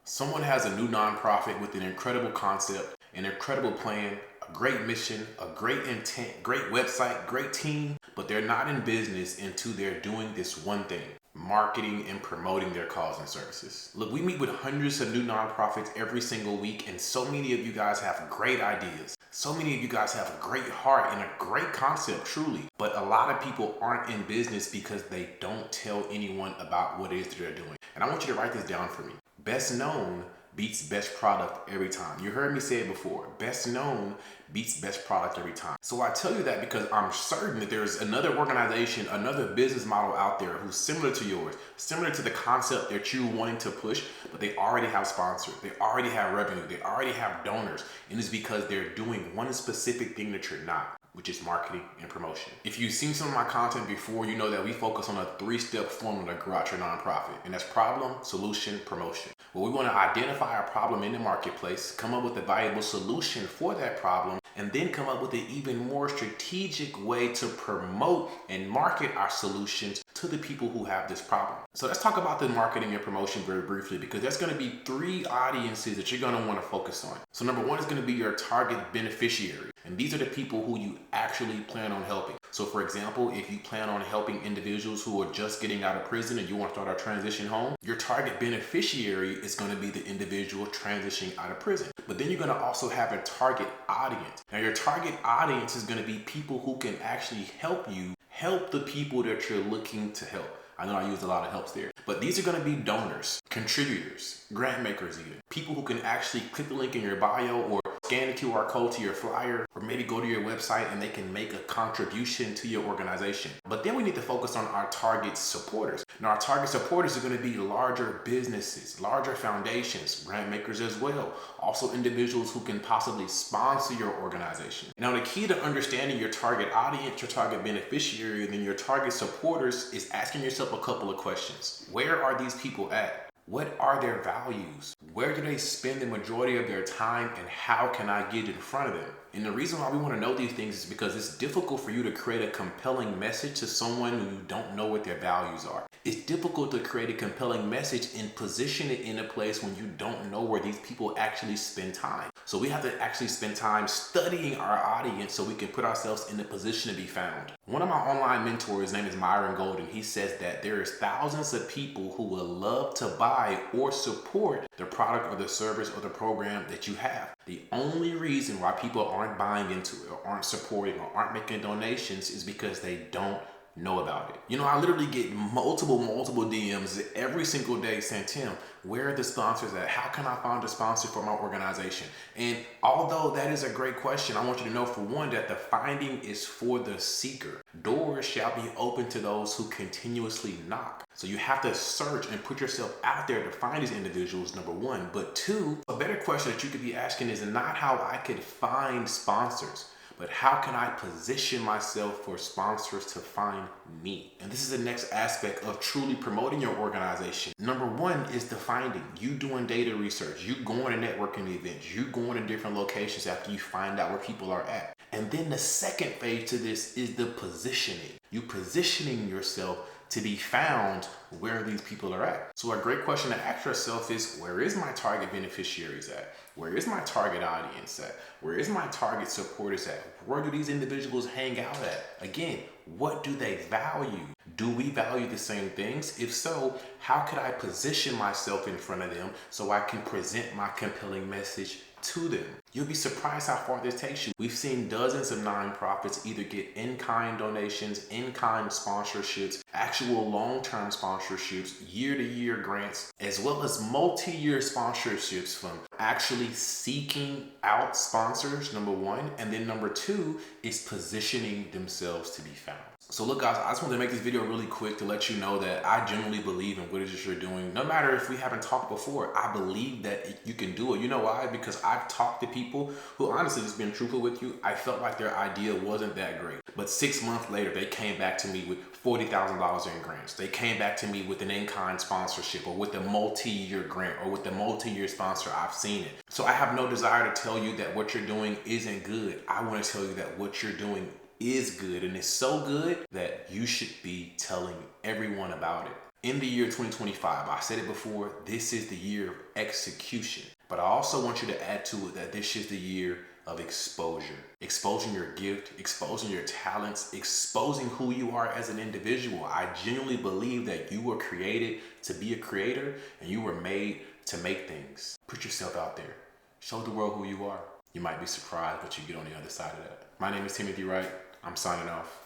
Someone has a new nonprofit with an incredible concept, an incredible plan, a great mission, a great intent, great website, great team, but they're not in business until they're doing this one thing: marketing and promoting their cause and services. Look, we meet with hundreds of new nonprofits every single week, and so many of you guys have great ideas. So many of you guys have a great heart and a great concept, truly. But a lot of people aren't in business because they don't tell anyone about what it is that they're doing. And I want you to write this down for me. Best known beats best product every time. You heard me say it before. Best known beats best product every time. So I tell you that because I'm certain that there's another organization, another business model out there who's similar to yours, similar to the concept that you're wanting to push, but they already have sponsors, they already have revenue, they already have donors, and it's because they're doing one specific thing that you're not, which is marketing and promotion. If you've seen some of my content before, you know that we focus on a 3-step formula to grow out your nonprofit, and that's problem, solution, promotion. Well, we want to identify a problem in the marketplace, come up with a valuable solution for that problem, and then come up with an even more strategic way to promote and market our solutions to the people who have this problem. So let's talk about the marketing and promotion very briefly, because there's going to be 3 audiences that you're going to want to focus on. So number 1 is going to be your target beneficiary. And these are the people who you actually plan on helping. So for example, if you plan on helping individuals who are just getting out of prison and you want to start a transition home, your target beneficiary is going to be the individual transitioning out of prison. But then you're going to also have a target audience. Now your target audience is going to be people who can actually help you help the people that you're looking to help. I know I used a lot of helps there, but these are going to be donors, contributors, grant makers, even people who can actually click the link in your bio or scan the QR code to your flyer, or maybe go to your website and they can make a contribution to your organization. But then we need to focus on our target supporters. Now our target supporters are going to be larger businesses, larger foundations, grant makers as well. Also individuals who can possibly sponsor your organization. Now the key to understanding your target audience, your target beneficiary, and then your target supporters is asking yourself a couple of questions. Where are these people at? What are their values? Where do they spend the majority of their time, and how can I get in front of them? And the reason why we want to know these things is because it's difficult for you to create a compelling message to someone who you don't know what their values are. It's difficult to create a compelling message and position it in a place when you don't know where these people actually spend time. So we have to actually spend time studying our audience so we can put ourselves in a position to be found. One of my online mentors, his name is Myron Golden, he says that there is thousands of people who will love to buy or support the product or the service or the program that you have. The only reason why people aren't buying into it or aren't supporting or aren't making donations is because they don't know about it. You know, I literally get multiple DMs every single day saying, Tim, where are the sponsors at? How can I find a sponsor for my organization? And although that is a great question, I want you to know, for one, that the finding is for the seeker. Doors shall be open to those who continuously knock. So you have to search and put yourself out there to find these individuals, number 1. But 2, a better question that you could be asking is not how I could find sponsors, but how can I position myself for sponsors to find me? And this is the next aspect of truly promoting your organization. Number 1 is the finding. You doing data research, you going to networking events, you going to different locations after you find out where people are at. And then the second phase to this is the positioning. You positioning yourself to be found where these people are at. So a great question to ask yourself is, where is my target beneficiaries at? Where is my target audience at? Where is my target supporters at? Where do these individuals hang out at? Again, what do they value? Do we value the same things? If so, how could I position myself in front of them so I can present my compelling message to them? You'll be surprised how far this takes you. We've seen dozens of nonprofits either get in-kind donations, in-kind sponsorships, actual long-term sponsorships, year-to-year grants, as well as multi-year sponsorships from actually seeking out sponsors, number 1, and then number 2 is positioning themselves to be found. So look guys, I just wanted to make this video really quick to let you know that I genuinely believe in what it is you're doing. No matter if we haven't talked before, I believe that you can do it. You know why? Because I've talked to people who, honestly, just being truthful with you, I felt like their idea wasn't that great. But 6 months later, they came back to me with $40,000 in grants. They came back to me with an in-kind sponsorship, or with a multi-year grant, or with a multi-year sponsor. I've seen it. So I have no desire to tell you that what you're doing isn't good. I want to tell you that what you're doing is good, and it's so good that you should be telling everyone about it. In the year 2025, I said it before, this is the year of execution. But I also want you to add to it that this is the year of exposure. Exposing your gift, exposing your talents, exposing who you are as an individual. I genuinely believe that you were created to be a creator and you were made to make things. Put yourself out there. Show the world who you are. You might be surprised what you get on the other side of that. My name is Timothy Wright. I'm signing off.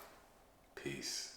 Peace.